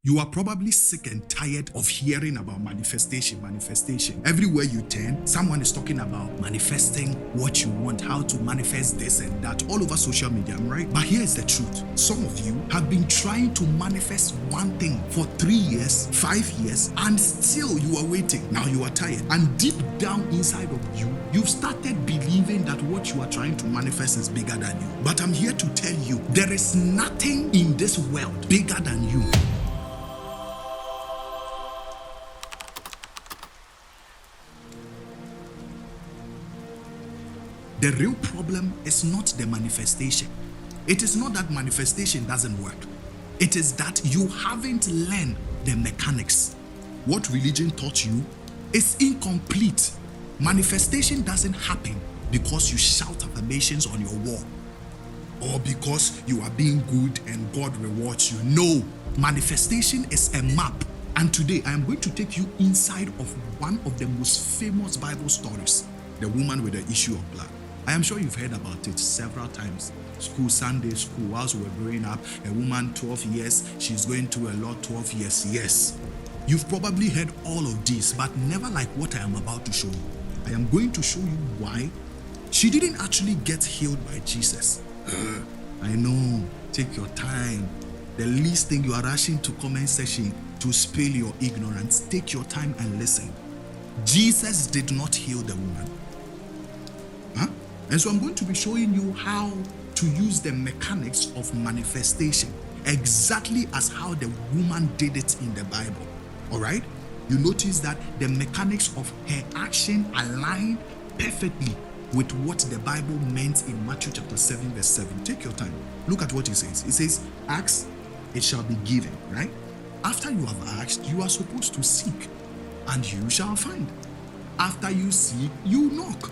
You are probably sick and tired of hearing about manifestation, manifestation. Everywhere you turn, someone is talking about manifesting what you want, how to manifest this and that, all over social media, right? But here is the truth. Some of you have been trying to manifest one thing for 3 years, 5 years, and still you are waiting. Now you are tired. And deep down inside of you, you've started believing that what you are trying to manifest is bigger than you. But I'm here to tell you, there is nothing in this world bigger than you. The real problem is not the manifestation. It is not that manifestation doesn't work. It is that you haven't learned the mechanics. What religion taught you is incomplete. Manifestation doesn't happen because you shout affirmations on your wall or because you are being good and God rewards you. No, manifestation is a map. And today I am going to take you inside of one of the most famous Bible stories, the woman with the issue of blood. I am sure you've heard about it several times. School, Sunday school, whilst we were growing up, a woman 12 years, she's going through a lot, 12 years. Yes, you've probably heard all of this, but never like what I am about to show you. I am going to show you why she didn't actually get healed by Jesus. I know, take your time. The least thing you are rushing to comment section to spill your ignorance. Take your time and listen. Jesus did not heal the woman. And so I'm going to be showing you how to use the mechanics of manifestation, exactly as how the woman did it in the Bible. All right? You notice that the mechanics of her action align perfectly with what the Bible meant in Matthew chapter 7, verse 7. Take your time. Look at what it says. It says, ask, it shall be given, right? After you have asked, you are supposed to seek, and you shall find. After you seek, you knock.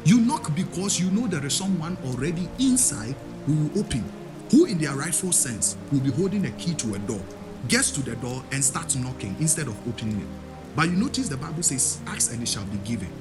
You knock because you know there is someone already inside who will open, who in their rightful sense will be holding a key to a door, gets to the door and starts knocking instead of opening it. But you notice the Bible says, ask and it shall be given.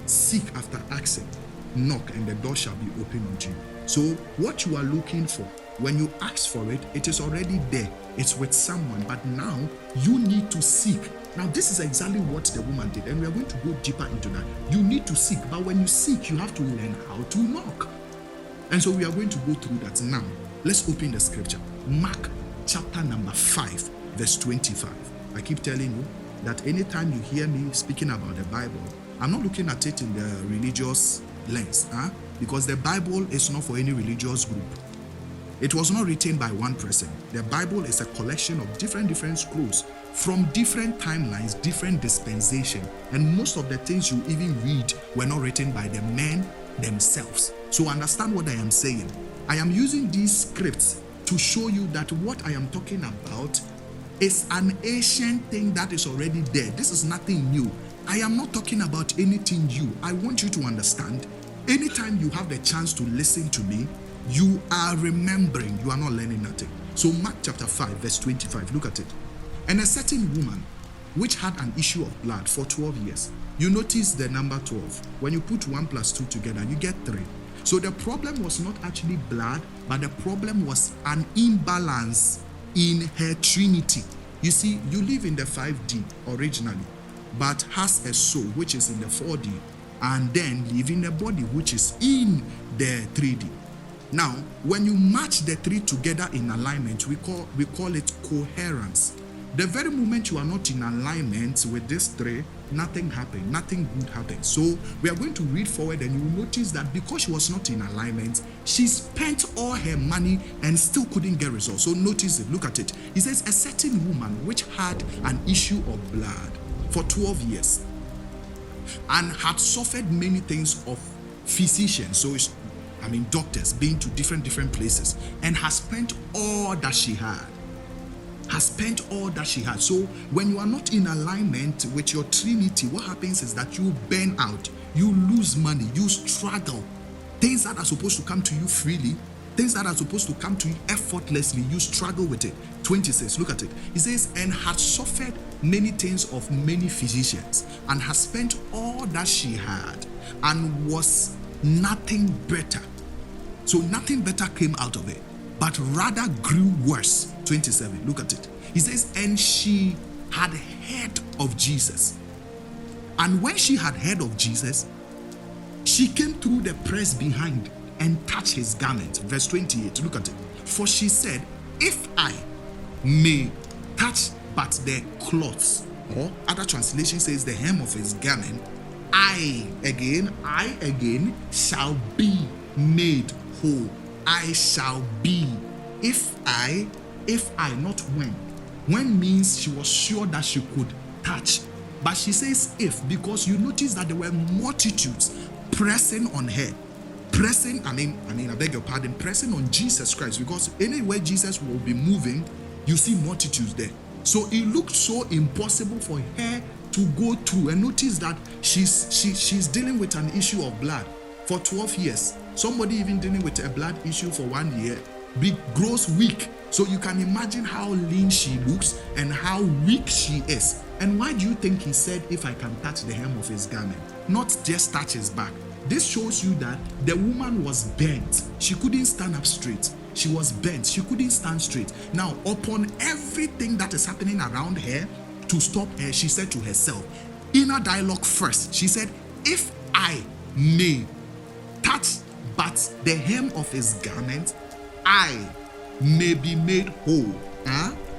Seek after asking, knock and the door shall be opened unto you. So what you are looking for, when you ask for it, it is already there. It's with someone, but now you need to seek. Now, this is exactly what the woman did, and we are going to go deeper into that. You need to seek, but when you seek, you have to learn how to knock. And so we are going to go through that now. Let's open the scripture. Mark chapter number 5, verse 25. I keep telling you that anytime you hear me speaking about the Bible, I'm not looking at it in the religious lens, because the Bible is not for any religious group. It was not written by one person. The Bible is a collection of different scrolls from different timelines, different dispensation, and most of the things you even read were not written by the men themselves. So understand what I am saying. I am using these scripts to show you that what I am talking about is an ancient thing that is already there. This is nothing new. I am not talking about anything new. I want you to understand, anytime you have the chance to listen to me, you are remembering, you are not learning nothing. So Mark chapter 5, verse 25, look at it. And a certain woman, which had an issue of blood for 12 years. You notice the number 12. When you put 1 plus 2 together, you get 3. So the problem was not actually blood, but the problem was an imbalance in her trinity. You see, you live in the 5D originally, but has a soul, which is in the 4D, and then live in a body, which is in the 3D. Now, when you match the 3 together in alignment, we call it coherence. The very moment you are not in alignment with this 3, nothing happened, nothing good happened. So we are going to read forward, and you will notice that because she was not in alignment, she spent all her money and still couldn't get results. So notice it, look at it. It says, a certain woman which had an issue of blood for 12 years and had suffered many things of physicians. So doctors, being to different places, and has spent all that she had. So when you are not in alignment with your trinity, what happens is that you burn out, you lose money, you struggle. Things that are supposed to come to you freely, things that are supposed to come to you effortlessly, you struggle with it. 26, look at it. It says, and had suffered many things of many physicians, and has spent all that she had, and was nothing better. So nothing better came out of it. but rather grew worse. 27, look at it. He says, and she had heard of Jesus. And when she had heard of Jesus, she came through the press behind and touched his garment. Verse 28, look at it. For she said, if I may touch but the cloths, or other translation says the hem of his garment, I again shall be made whole. I shall be. If I, not when. When means she was sure that she could touch. But she says if, because you notice that there were multitudes pressing on her. Pressing on Jesus Christ, because anywhere Jesus will be moving, you see multitudes there. So it looked so impossible for her to go through. And notice that she's dealing with an issue of blood for 12 years. Somebody even dealing with a blood issue for 1 year grows weak. So you can imagine how lean she looks and how weak she is. And why do you think he said, if I can touch the hem of his garment? Not just touch his back. This shows you that the woman was bent. She couldn't stand up straight. She was bent. She couldn't stand straight. Now, upon everything that is happening around her, to stop her, she said to herself, inner dialogue first. She said, if I may touch but the hem of his garment, I may be made whole.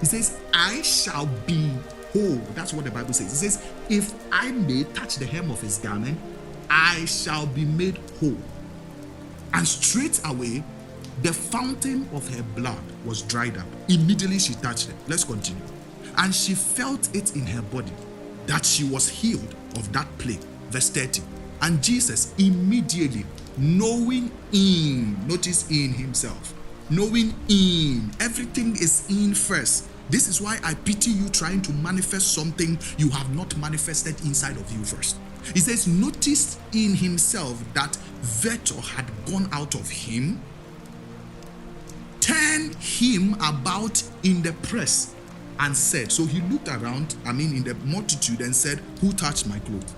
He says, I shall be whole. That's what the Bible says. It says, if I may touch the hem of his garment, I shall be made whole. And straight away, the fountain of her blood was dried up. Immediately she touched it. Let's continue. And she felt it in her body that she was healed of that plague. Verse 30. And Jesus immediately, knowing in, notice in himself, knowing in, everything is in first. This is why I pity you trying to manifest something you have not manifested inside of you first. He says, noticed in himself that virtue had gone out of him, turned him about in the press and said, so he looked around, in the multitude, and said, who touched my clothes?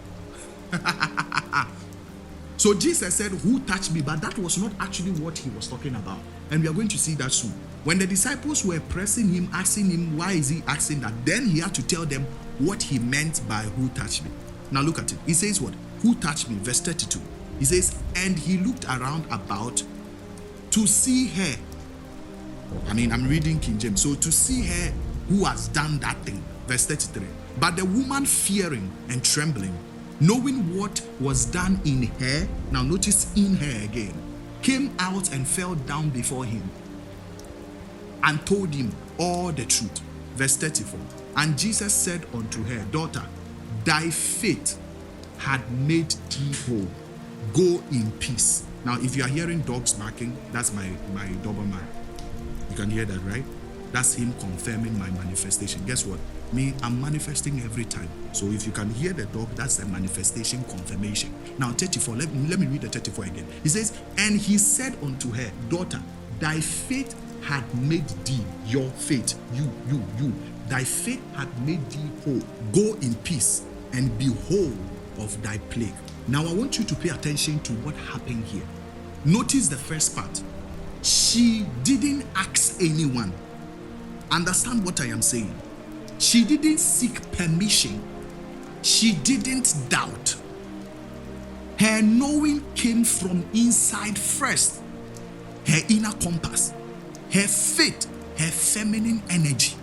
So Jesus said, who touched me? But that was not actually what he was talking about. And we are going to see that soon. When the disciples were pressing him, asking him, why is he asking that? Then he had to tell them what he meant by who touched me. Now look at it. He says what? Who touched me? Verse 32. He says, and he looked around about to see her. I'm reading King James. So to see her who has done that thing. Verse 33. But the woman, fearing and trembling, knowing what was done in her, now notice in her again, came out and fell down before him and told him all the truth. Verse 34. And Jesus said unto her, daughter, thy faith had made thee whole. Go in peace. Now, if you are hearing dogs barking, that's my Doberman. You can hear that, right? That's him confirming my manifestation. Guess what? Me, I'm manifesting every time. So if you can hear the dog, that's the manifestation confirmation. Now, 34, let me read the 34 again. He says, and he said unto her, daughter, thy faith had made thee, your faith, you, thy faith had made thee whole. Go in peace and be whole of thy plague. Now, I want you to pay attention to what happened here. Notice the first part. She didn't ask anyone. Understand what I am saying. She didn't seek permission. She didn't doubt. Her knowing came from inside first. Her inner compass, her faith, her feminine energy.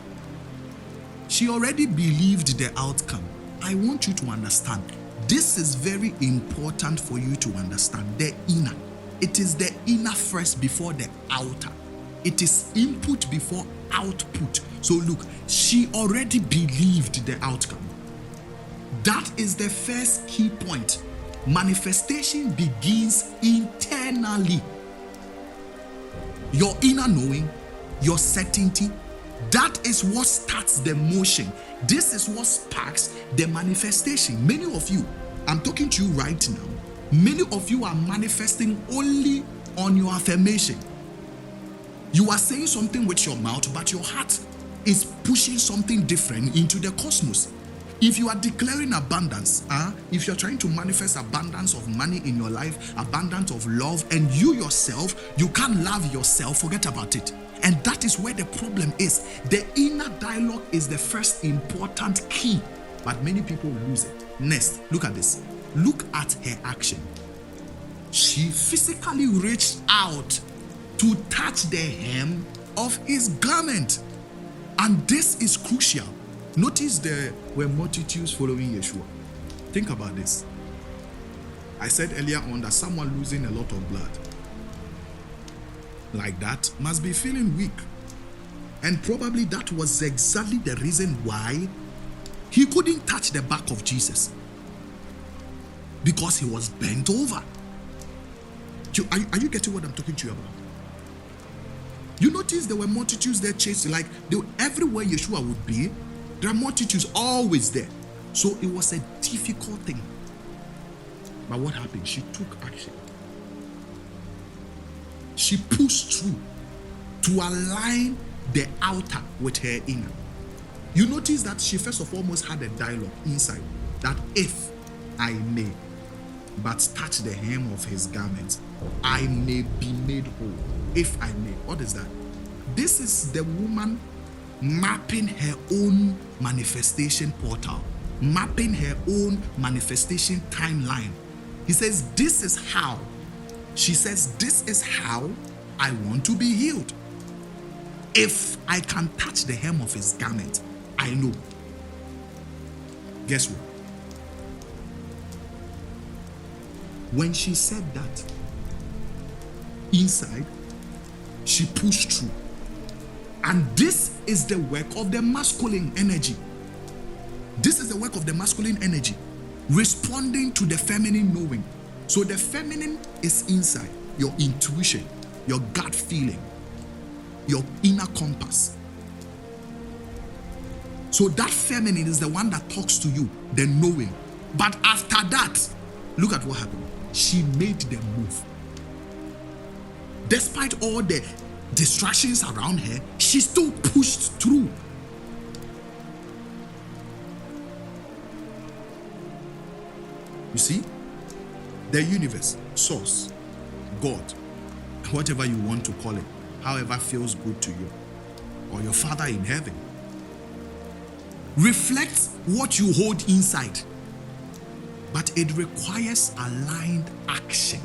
She already believed the outcome. I want you to understand. This is very important for you to understand. The inner. It is the inner first before the outer. It is input before output. So look, she already believed the outcome. That is the first key point. Manifestation begins internally. Your inner knowing, your certainty, that is what starts the motion. This is what sparks the manifestation. Many of you, I'm talking to you right now, many of you are manifesting only on your affirmation. You are saying something with your mouth, but your heart is pushing something different into the cosmos. If you are declaring abundance, if you're trying to manifest abundance of money in your life, abundance of love, and you yourself, you can't love yourself, forget about it. And that is where the problem is. The inner dialogue is the first important key, but many people lose it. Next, look at this. Look at her action. She physically reached out to touch the hem of his garment. And this is crucial. Notice there were multitudes following Yeshua. Think about this. I said earlier on that someone losing a lot of blood like that must be feeling weak. And probably that was exactly the reason why he couldn't touch the back of Jesus. Because he was bent over. Are you getting what I'm talking to you about? You notice there were multitudes there chasing, like everywhere Yeshua would be, there are multitudes always there. So it was a difficult thing. But what happened? She took action. She pushed through to align the outer with her inner. You notice that she first of all almost had a dialogue inside that if I may but touch the hem of his garment, I may be made whole. If I may. What is that? This is the woman mapping her own manifestation portal, mapping her own manifestation timeline. He says, this is how. She says, this is how I want to be healed. If I can touch the hem of his garment, I know. Guess what? When she said that, inside, she pushed through. And this is the work of the masculine energy. This is the work of the masculine energy, responding to the feminine knowing. So the feminine is inside, your intuition, your gut feeling, your inner compass. So that feminine is the one that talks to you, the knowing. But after that, look at what happened. She made the move. Despite all the distractions around her, she still pushed through. You see, the universe, source, God, whatever you want to call it, however feels good to you, or your Father in heaven, reflects what you hold inside, but it requires aligned action.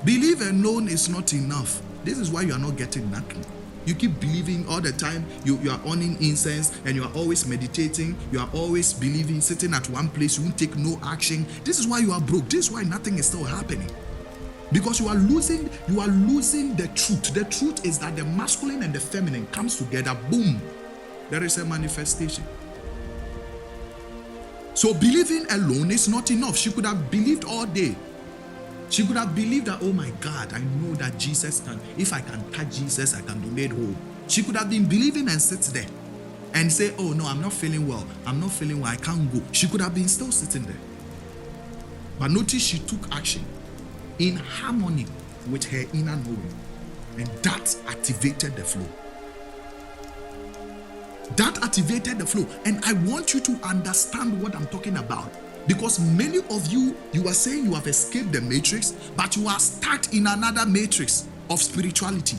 Believe alone is not enough. This is why you are not getting nothing. You keep believing all the time. You are owning incense and you are always meditating. You are always believing, sitting at one place. You won't take no action. This is why you are broke. This is why nothing is still happening. Because you are losing the truth. The truth is that the masculine and the feminine comes together. Boom. There is a manifestation. So believing alone is not enough. She could have believed all day. She could have believed that, oh my God, I know that Jesus can, if I can touch Jesus, I can be made whole. She could have been believing and sit there and say, oh no, I'm not feeling well. I'm not feeling well, I can't go. She could have been still sitting there. But notice she took action in harmony with her inner knowing. And that activated the flow. That activated the flow. And I want you to understand what I'm talking about. Because many of you are saying you have escaped the matrix, but you are stuck in another matrix of spirituality.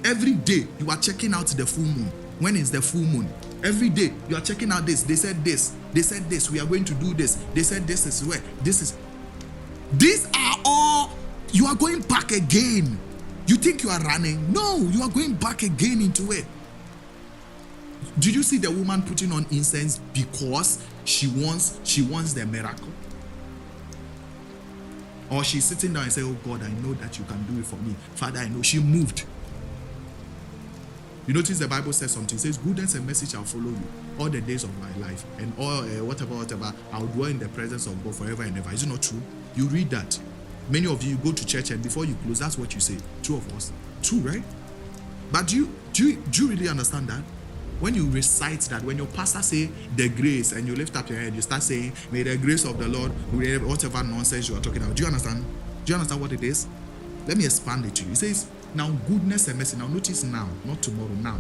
Every day you are checking out the full moon. When is the full moon? Every day you are checking out this. They said this. They said this. We are going to do this. They said this is where. This is. These are all. You are going back again. You think you are running? No, you are going back again into it. Did you see the woman putting on incense because she wants the miracle? Or she's sitting down and saying, oh God, I know that you can do it for me. Father, I know. She moved. You notice the Bible says something. It says, goodness and mercy shall follow you all the days of my life. And all whatever, I'll dwell in the presence of God forever and ever. Is it not true? You read that. Many of you go to church and before you close, that's what you say. Two of us. True, right? But do you really understand that? When you recite that, when your pastor say the grace and you lift up your head, you start saying, may the grace of the Lord, whatever nonsense you are talking about. Do you understand? Do you understand what it is? Let me expand it to you. It says, now goodness and mercy. Now notice now, not tomorrow, now.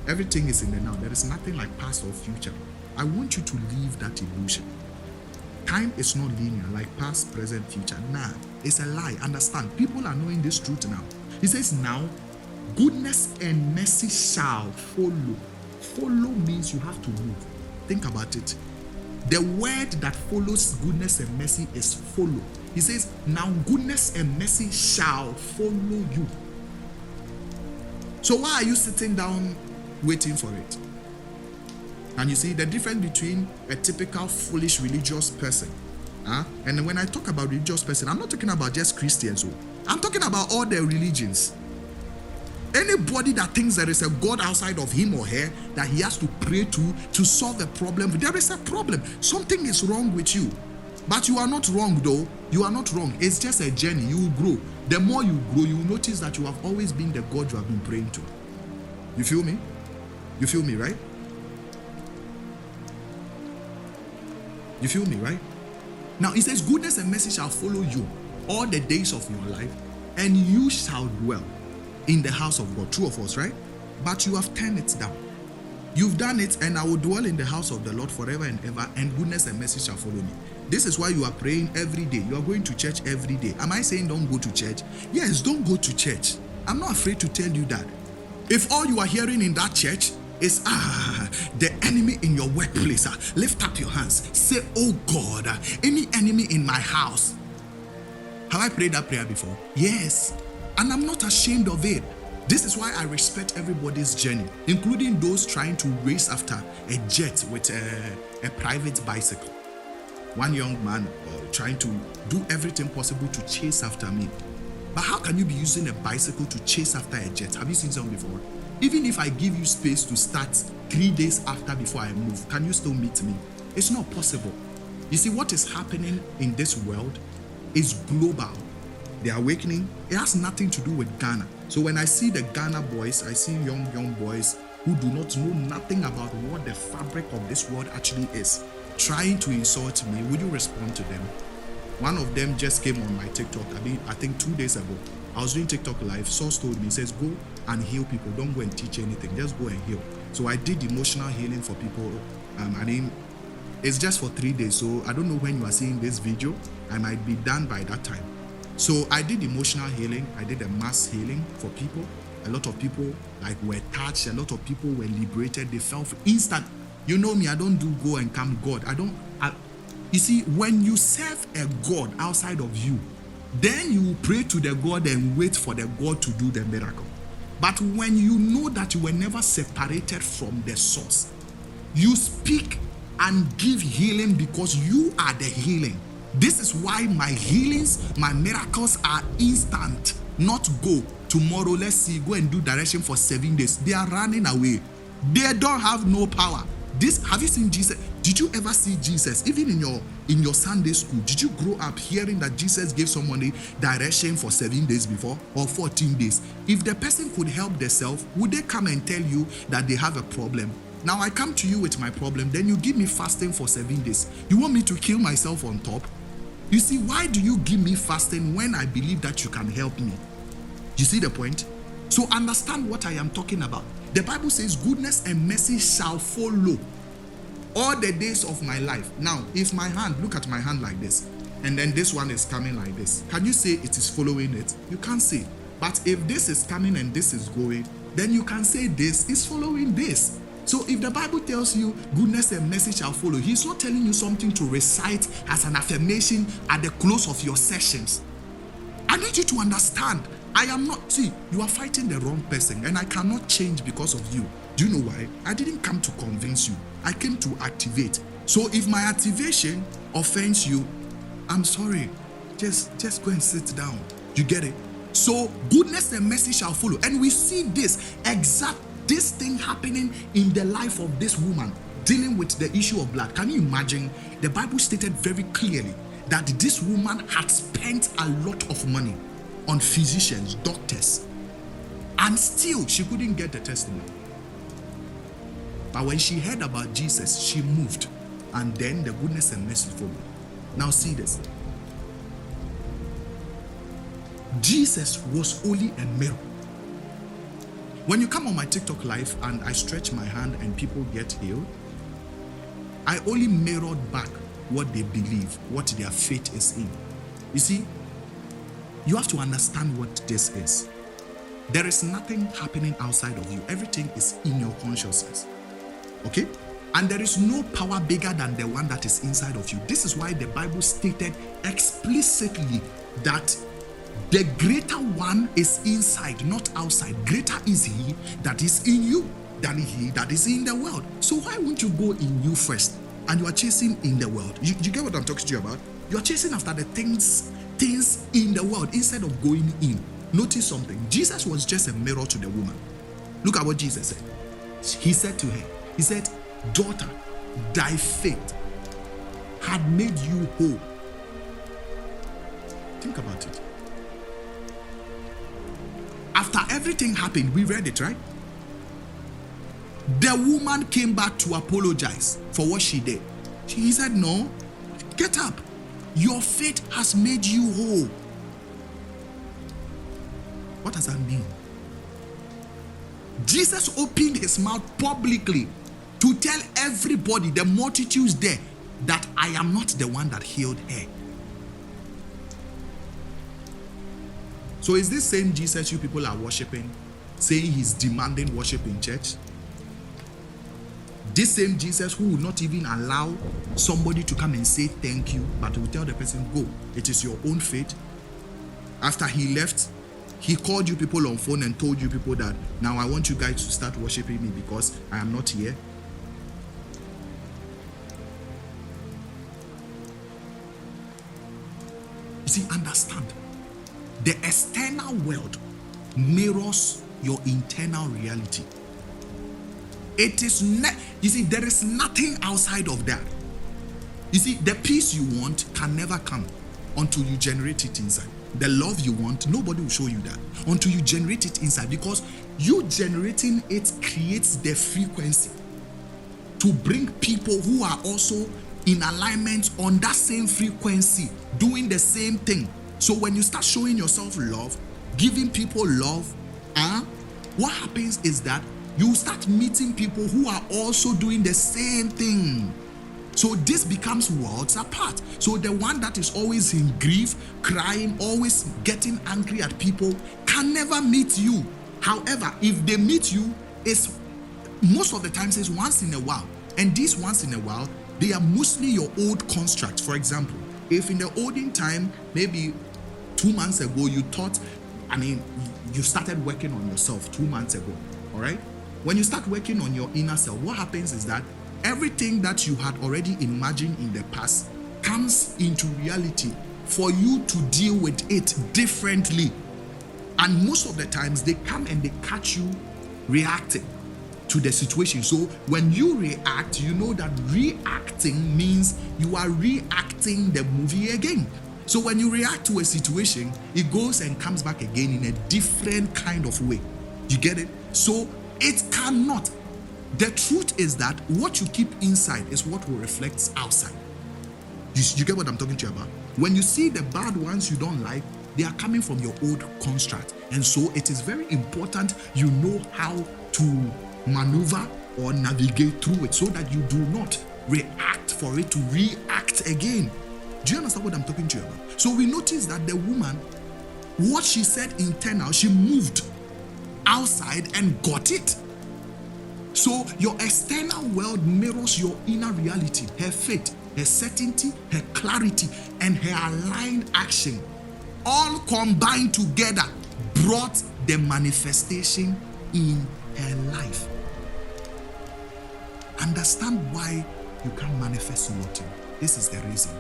Everything is in the now. There is nothing like past or future. I want you to leave that illusion. Time is not linear, like past, present, future. Nah, it's a lie. Understand? People are knowing this truth now. He says, now, goodness and mercy shall follow. Follow means you have to move. Think about it. The word that follows goodness and mercy is follow. He says, now goodness and mercy shall follow you. So why are you sitting down waiting for it? And you see the difference between a typical foolish religious person. And when I talk about religious person, I'm not talking about just Christians. I'm talking about all the religions. Anybody that thinks there is a God outside of him or her that he has to pray to solve a problem, there is a problem. Something is wrong with you. But you are not wrong though. You are not wrong. It's just a journey. You will grow. The more you grow, you will notice that you have always been the God you have been praying to. You feel me? You feel me, right? You feel me, right? Now it says, goodness and mercy shall follow you all the days of your life, and you shall dwell in the house of God. True of us, right? But you have turned it down. You've done it, and I will dwell in the house of the Lord forever and ever, and goodness and mercy shall follow me. This is why you are praying every day. You are going to church every day. Am I saying don't go to church? Yes, don't go to church. I'm not afraid to tell you that. If all you are hearing in that church is the enemy in your workplace, lift up your hands. Say, oh God, any enemy in my house. Have I prayed that prayer before? Yes. And I'm not ashamed of it. This is why I respect everybody's journey, including those trying to race after a jet with a private bicycle. One young man trying to do everything possible to chase after me. But how can you be using a bicycle to chase after a jet? Have you seen something before? Even if I give you space to start 3 days after before I move, can you still meet me? It's not possible. You see, what is happening in this world is global. The awakening, it has nothing to do with Ghana. So when I see the Ghana boys, I see young boys who do not know nothing about what the fabric of this world actually is, trying to insult me, would you respond to them? One of them just came on my TikTok, I think 2 days ago. I was doing TikTok live. Source told me, he says, go and heal people. Don't go and teach anything. Just go and heal. So I did emotional healing for people. It's just for 3 days. So I don't know when you are seeing this video. I might be done by that time. So I did emotional healing. I did a mass healing for people. A lot of people were touched. A lot of people were liberated. They felt instant. You know me, I don't do go and come God. You see, when you serve a God outside of you, then you pray to the God and wait for the God to do the miracle. But when you know that you were never separated from the source, you speak and give healing because you are the healing. This is why my healings, my miracles are instant, not go tomorrow, let's see, go and do direction for 7 days. They are running away. They don't have no power. Have you seen Jesus? Did you ever see Jesus? Even in your Sunday school, did you grow up hearing that Jesus gave somebody direction for 7 days before or 14 days? If the person could help themselves, would they come and tell you that they have a problem? Now I come to you with my problem, then you give me fasting for 7 days. You want me to kill myself on top? You see, why do you give me fasting when I believe that you can help me? You see the point? So understand what I am talking about. The Bible says goodness and mercy shall follow all the days of my life. Now, if my hand, look at my hand like this, and then this one is coming like this, can you say it is following it? You can't say. But if this is coming and this is going, then you can say this is following this. So if the Bible tells you goodness and mercy shall follow, he's not telling you something to recite as an affirmation at the close of your sessions. I need you to understand. I am not, see, you are fighting the wrong person and I cannot change because of you. Do you know why? I didn't come to convince you. I came to activate. So if my activation offends you, I'm sorry. Just go and sit down. You get it? So goodness and mercy shall follow. And we see this thing happening in the life of this woman dealing with the issue of blood. Can you imagine? The Bible stated very clearly that this woman had spent a lot of money on physicians, doctors, and still she couldn't get the testimony. But when she heard about Jesus, she moved, and then the goodness and mercy followed. Now see this. Jesus was only a miracle. When you come on my TikTok live and I stretch my hand and people get healed, I only mirrored back what they believe, what their faith is in. You see, you have to understand what this is. There is nothing happening outside of you. Everything is in your consciousness. Okay? And there is no power bigger than the one that is inside of you. This is why the Bible stated explicitly that the greater one is inside, not outside. Greater is he that is in you than he that is in the world. So why won't you go in you first? And you are chasing in the world. You get what I'm talking to you about? You are chasing after the things in the world instead of going in. Notice something. Jesus was just a mirror to the woman. Look at what Jesus said. He said to her, he said, daughter, thy faith had made you whole. Think about it. After everything happened, we read it, right? The woman came back to apologize for what she did. He said, no, get up. Your faith has made you whole. What does that mean? Jesus opened his mouth publicly to tell everybody, the multitudes there, that I am not the one that healed her. So is this same Jesus you people are worshiping, saying he's demanding worship in church? This same Jesus who will not even allow somebody to come and say thank you, but will tell the person, go, it is your own faith. After he left, he called you people on phone and told you people that now I want you guys to start worshiping me because I am not here. You see, understand, the external world mirrors your internal reality. It is you see, there is nothing outside of that. You see, the peace you want can never come until you generate it inside. The love you want, nobody will show you that until you generate it inside, because you generating it creates the frequency to bring people who are also in alignment on that same frequency, doing the same thing. So when you start showing yourself love, giving people love, what happens is that you start meeting people who are also doing the same thing. So this becomes worlds apart. So the one that is always in grief, crying, always getting angry at people can never meet you. However, if they meet you, it's most of the times it's once in a while. And these once in a while, they are mostly your old constructs. For example, if in the olden time, maybe 2 months ago, you thought, you started working on yourself 2 months ago, all right? When you start working on your inner self, what happens is that everything that you had already imagined in the past comes into reality for you to deal with it differently. And most of the times they come and they catch you reacting to the situation. So when you react, you know that reacting means you are reacting the movie again. So when you react to a situation, it goes and comes back again in a different kind of way. You get it? So it cannot. The truth is that what you keep inside is what will reflect outside. You get what I'm talking to you about? When you see the bad ones you don't like, they are coming from your old construct. And so it is very important you know how to maneuver or navigate through it so that you do not react for it to react again. Do you understand what I'm talking to you about? So we notice that the woman, what she said internal, she moved outside and got it. So your external world mirrors your inner reality. Her faith, her certainty, her clarity, and her aligned action, all combined together, brought the manifestation in her life. Understand why you can't manifest nothing. This is the reason.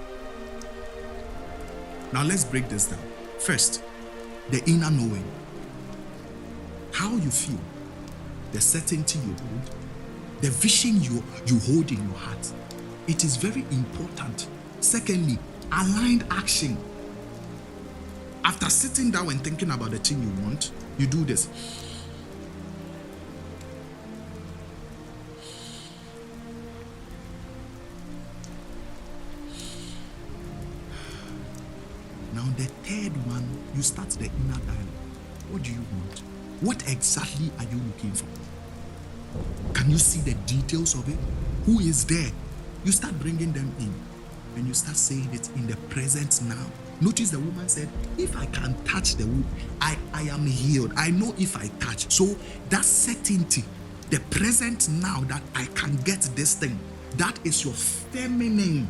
Now let's break this down. First, the inner knowing. How you feel, the certainty you hold, the vision you hold in your heart. It is very important. Secondly, aligned action. After sitting down and thinking about the thing you want, you do this. Now the third one, you start the inner dialogue. What do you want? What exactly are you looking for? Can you see the details of it? Who is there? You start bringing them in and you start saying it in the present now. Notice the woman said, if I can touch the wound, I am healed. I know if I touch. So that certainty, the present now that I can get this thing, that is your feminine.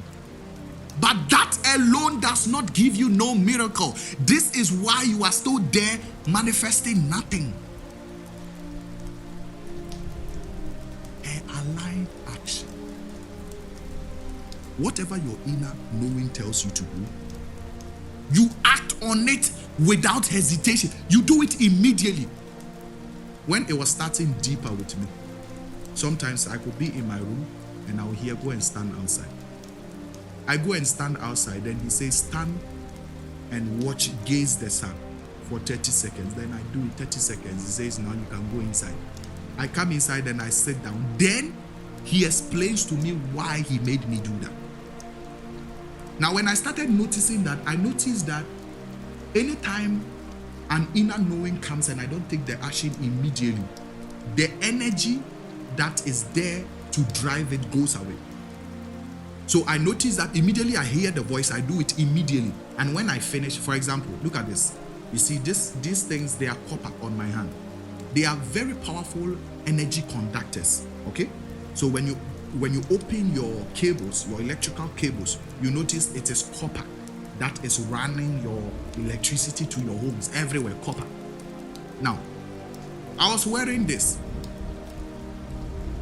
But that alone does not give you no miracle. This is why you are still there manifesting nothing. Aligned action. Whatever your inner knowing tells you to do, you act on it without hesitation. You do it immediately. When it was starting deeper with me, sometimes I could be in my room and I will hear, go and stand outside. I go and stand outside, then he says, stand and watch, gaze the sun for 30 seconds. Then I do it 30 seconds. He says, now you can go inside. I come inside and I sit down. Then he explains to me why he made me do that. Now, when I started noticing that, I noticed that anytime an inner knowing comes and I don't take the action immediately, the energy that is there to drive it goes away. So I notice that immediately I hear the voice, I do it immediately. And when I finish, for example, look at this. You see, these things, they are copper on my hand. They are very powerful energy conductors, okay? So when you open your cables, your electrical cables, you notice it is copper that is running your electricity to your homes everywhere, copper. Now, I was wearing this,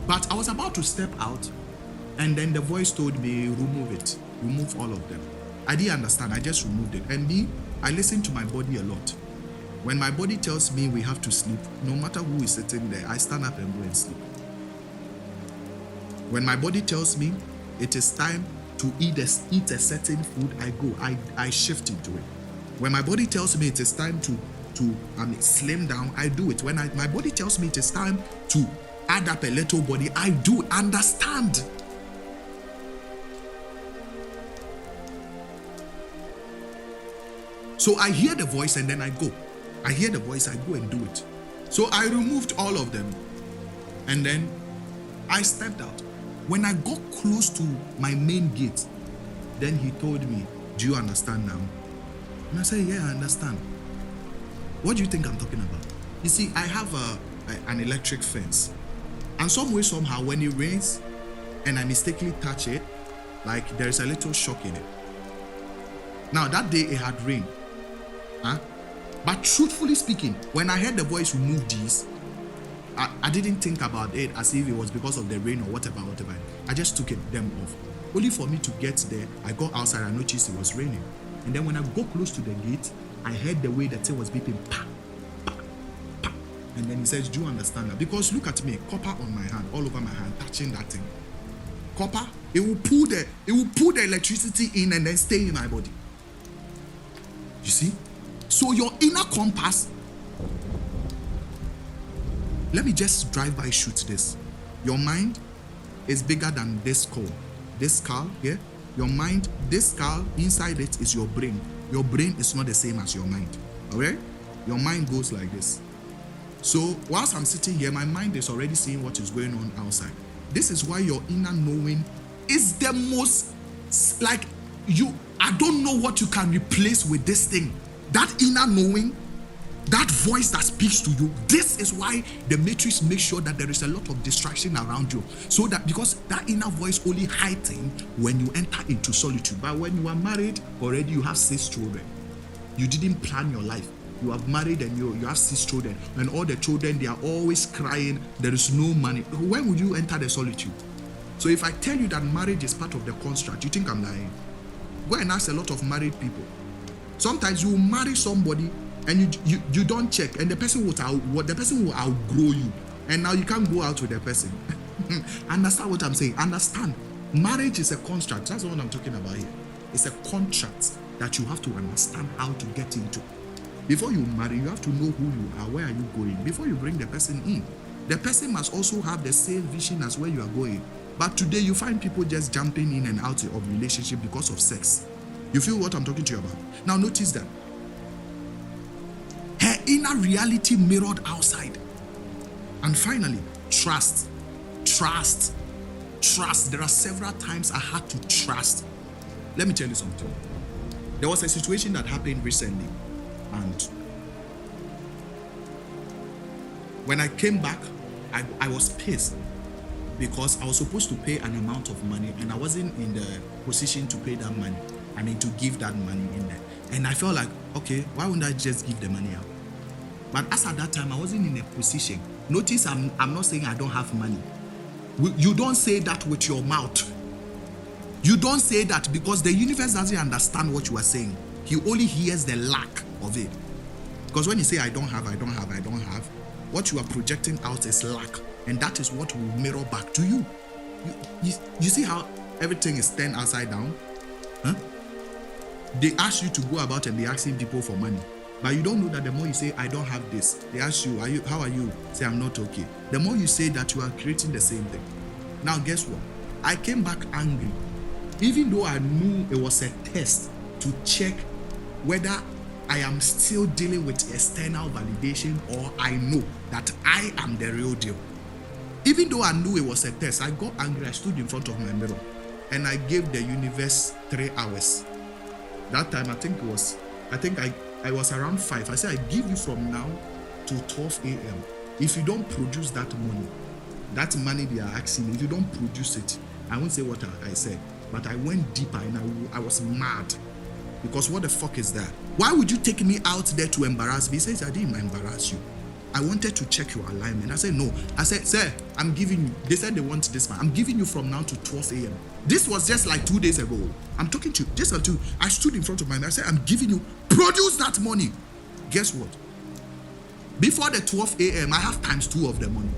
but I was about to step out, and then the voice told me, remove it, remove all of them. I didn't understand, I just removed it. And I listen to my body a lot. When my body tells me we have to sleep, no matter who is sitting there, I stand up and go and sleep. When my body tells me it is time to eat a certain food, I go, I shift into it. When my body tells me it is time to slim down, I do it. When my body tells me it is time to add up a little body, I do understand. So I hear the voice and then I go. I hear the voice, I go and do it. So I removed all of them and then I stepped out. When I got close to my main gate, then he told me, do you understand now? And I said, yeah, I understand. What do you think I'm talking about? You see, I have an electric fence. And some way, somehow, when it rains and I mistakenly touch it, like there's a little shock in it. Now, that day it had rained. But truthfully speaking, when I heard the voice remove these, I didn't think about it as if it was because of the rain or whatever. I just took them off. Only for me to get there, I got outside and noticed it was raining. And then when I got close to the gate, I heard the way that it was beeping, pa, pa, pa. And then he says, do you understand that? Because look at me, copper on my hand, all over my hand, touching that thing. Copper, it will pull the electricity in and then stay in my body. You see? So your inner compass, let me just drive by shoot this. Your mind is bigger than this skull. This skull here, your mind, this skull, inside it is your brain. Your brain is not the same as your mind. Okay? Your mind goes like this. So whilst I'm sitting here, my mind is already seeing what is going on outside. This is why your inner knowing is the most, like, I don't know what you can replace with this thing. That inner knowing, that voice that speaks to you, this is why the matrix makes sure that there is a lot of distraction around you. So that, because that inner voice only heightens when you enter into solitude. But when you are married, already you have 6 children. You didn't plan your life. You have married and you have 6 children. And all the children, they are always crying, there is no money. When would you enter the solitude? So if I tell you that marriage is part of the construct, you think I'm lying? Go and ask a lot of married people. Sometimes you marry somebody and you don't check, and the person will outgrow you, and now you can't go out with the person. Understand what I'm saying? Understand. Marriage is a construct. That's what I'm talking about here. It's a contract that you have to understand how to get into. Before you marry, you have to know who you are, where are you going, before you bring the person in. The person must also have the same vision as where you are going. But today you find people just jumping in and out of relationship because of sex. You feel what I'm talking to you about? Now notice that her inner reality mirrored outside. And finally, trust. Trust. Trust. There are several times I had to trust. Let me tell you something. There was a situation that happened recently, and when I came back, I was pissed because I was supposed to pay an amount of money and I wasn't in the position to pay that money. I mean, to give that money in there. And I felt like, okay, why wouldn't I just give the money out? But as at that time, I wasn't in a position. Notice I'm not saying I don't have money. You don't say that with your mouth. You don't say that because the universe doesn't understand what you are saying. He only hears the lack of it. Because when you say, I don't have, what you are projecting out is lack. And that is what will mirror back to you. You see how everything is turned upside down? Huh? They ask you to go about and be asking people for money. But you don't know that the more you say, I don't have this, they ask you, how are you? Say, I'm not okay. The more you say that, you are creating the same thing. Now, guess what? I came back angry. Even though I knew it was a test to check whether I am still dealing with external validation or I know that I am the real deal. Even though I knew it was a test, I got angry. I stood in front of my mirror and I gave the universe 3 hours. That time, I was around 5. I said, I give you from now to 12 a.m. If you don't produce that money they are asking, if you don't produce it, I won't say what I said, but I went deeper and I was mad. Because what the fuck is that? Why would you take me out there to embarrass me? He says, I didn't embarrass you. I wanted to check your alignment. I said, no. I said, sir, I'm giving you. They said they want this man. I'm giving you from now to 12 a.m. This was just like 2 days ago. I'm talking to you. Just until I stood in front of my man. I said, I'm giving you. Produce that money. Guess what? Before the 12 a.m., I have times 2 of the money.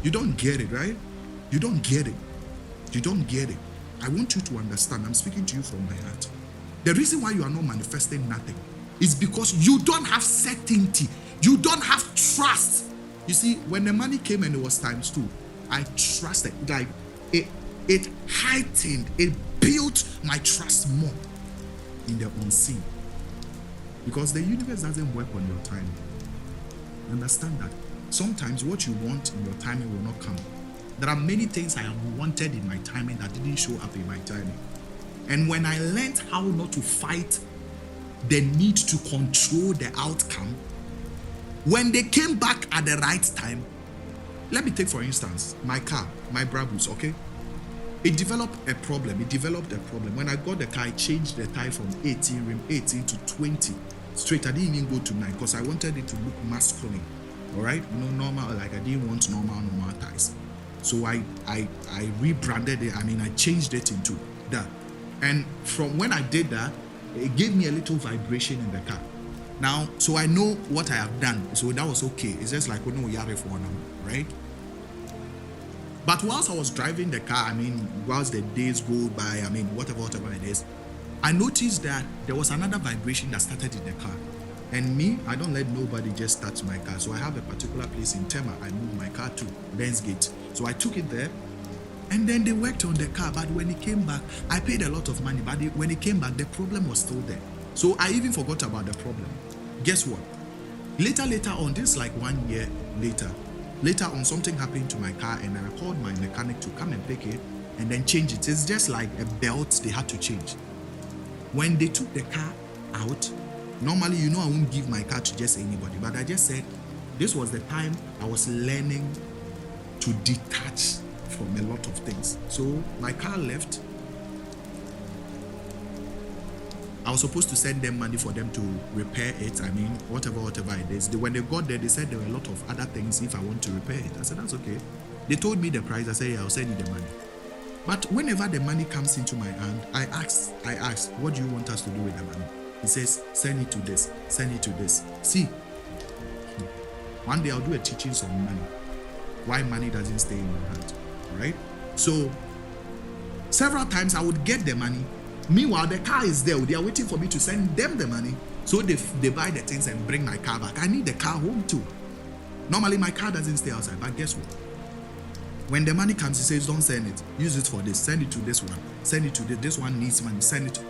You don't get it, right? You don't get it. You don't get it. I want you to understand. I'm speaking to you from my heart. The reason why you are not manifesting nothing is because you don't have certainty. You don't have trust. You see, when the money came and it was times 2, I trusted. Like it heightened, it built my trust more in the unseen. Because the universe doesn't work on your timing. Understand that. Sometimes what you want in your timing will not come. There are many things I have wanted in my timing that didn't show up in my timing. And when I learned how not to fight the need to control the outcome, when they came back at the right time, let me take for instance, my car, my Brabus, okay? It developed a problem. When I got the car, I changed the tire from 18 to 20 straight. I didn't even go to 9 because I wanted it to look masculine. All right? Normal, like I didn't want normal tires. So I rebranded it. I changed it into that. And from when I did that, it gave me a little vibration in the car. Now, so I know what I have done. So that was okay. It's just like, right? But whilst I was driving the car, whilst the days go by, whatever it is, I noticed that there was another vibration that started in the car. And me, I don't let nobody just touch my car. So I have a particular place in Tema. I moved my car to Lensgate. So I took it there. And then they worked on the car. But when it came back, I paid a lot of money. But when it came back, the problem was still there. So I even forgot about the problem. Guess what? Later on, this like 1 year later on, something happened to my car and I called my mechanic to come and pick it and then change it. It's just like a belt they had to change. When they took the car out, normally, I won't give my car to just anybody, but I just said this was the time I was learning to detach from a lot of things. So my car left. I was supposed to send them money for them to repair it. Whatever it is. When they got there, they said there were a lot of other things if I want to repair it. I said, that's okay. They told me the price. I said, yeah, I'll send you the money. But whenever the money comes into my hand, I ask, what do you want us to do with the money? He says, send it to this, send it to this. See, one day I'll do a teaching on money. Why money doesn't stay in your hand, right? So, several times I would get the money. Meanwhile, the car is there. They are waiting for me to send them the money. So they buy the things and bring my car back. I need the car home too. Normally, my car doesn't stay outside. But guess what? When the money comes, he says, don't send it. Use it for this. Send it to this one. Send it to this. This one needs money. Send it to.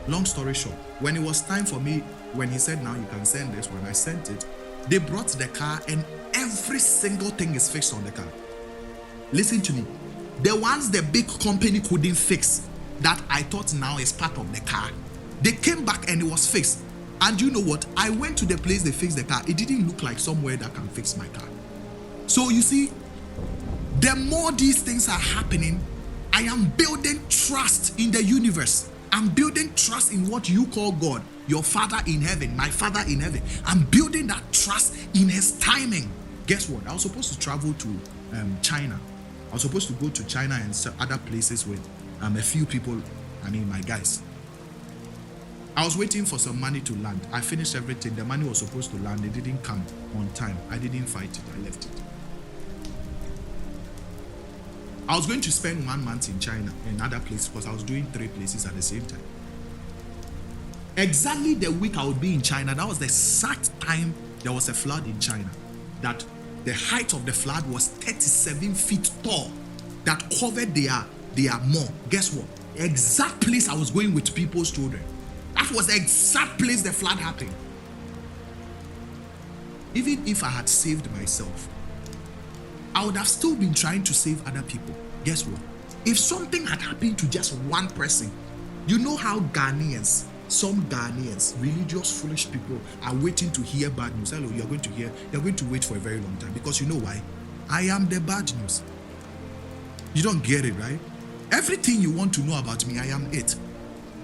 Long story short, when it was time for me, when he said, now you can send this, when I sent it, they brought the car and every single thing is fixed on the car. Listen to me. The ones the big company couldn't fix, that I thought now is part of the car, they came back and it was fixed. And you know what? I went to the place they fixed the car. It didn't look like somewhere that can fix my car. So you see, the more these things are happening, I am building trust in the universe. I'm building trust in what you call God, your Father in heaven, my Father in heaven. I'm building that trust in His timing. Guess what? I was supposed to travel to China. I was supposed to go to China and other places with a few people, my guys. I was waiting for some money to land. I finished everything. The money was supposed to land. It didn't come on time. I didn't fight it. I left it. I was going to spend 1 month in China and other places because I was doing 3 places at the same time. Exactly the week I would be in China, that was the exact time there was a flood in China. That the height of the flood was 37 feet tall, that covered their mall. Guess what? The exact place I was going with people's children. That was the exact place the flood happened. Even if I had saved myself, I would have still been trying to save other people. Guess what? If something had happened to just one person, you know how some Ghanaians, religious, foolish people, are waiting to hear bad news. Hello, you're going to wait for a very long time because you know why? I am the bad news. You don't get it, right? Everything you want to know about me, I am it.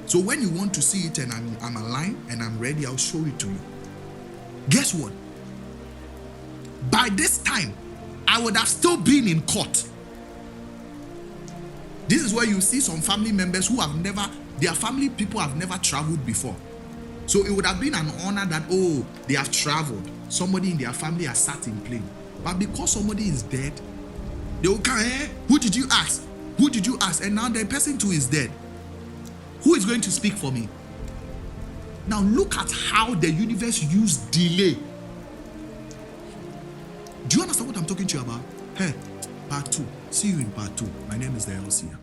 So when you want to see it and I'm aligned and I'm ready, I'll show it to you. Guess what? By this time, I would have still been in court. This is where you see some family members who have never, their family people have never traveled before. So it would have been an honor that, oh, they have traveled. Somebody in their family has sat in plane. But because somebody is dead, they will come, who did you ask? Who did you ask? And now the person too is dead. Who is going to speak for me? Now look at how the universe used delay. Do you understand what I'm talking to you about? Hey, part 2. See you in part 2. My name is the LCR.